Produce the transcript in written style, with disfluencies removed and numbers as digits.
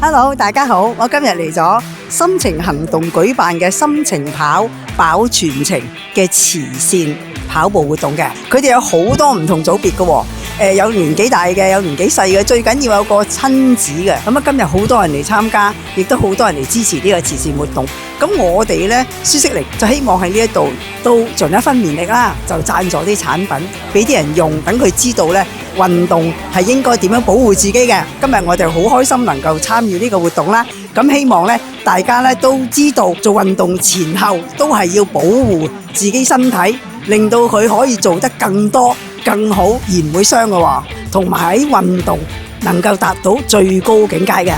Hello， 大家好，我今日嚟咗心情行動舉辦嘅心情跑飽全程嘅慈善跑步活動嘅，佢哋有好多唔同組別嘅，有年紀大嘅，有年紀細嘅，最緊要有個親子嘅。咁啊，今日好多人嚟參加，亦都好多人嚟支持呢個慈善活動。咁我哋呢，舒適力就希望喺呢一度都盡一分綿力啦，就贊助啲產品俾啲人用，等佢知道呢運動係應該點樣保護自己嘅。今日我哋好開心能夠參與呢個活動啦。咁希望呢大家呢都知道做運動前後都係要保護自己身體，令到佢可以做得更多更好而唔會傷嘅喎，同埋喺運動能夠達到最高境界嘅。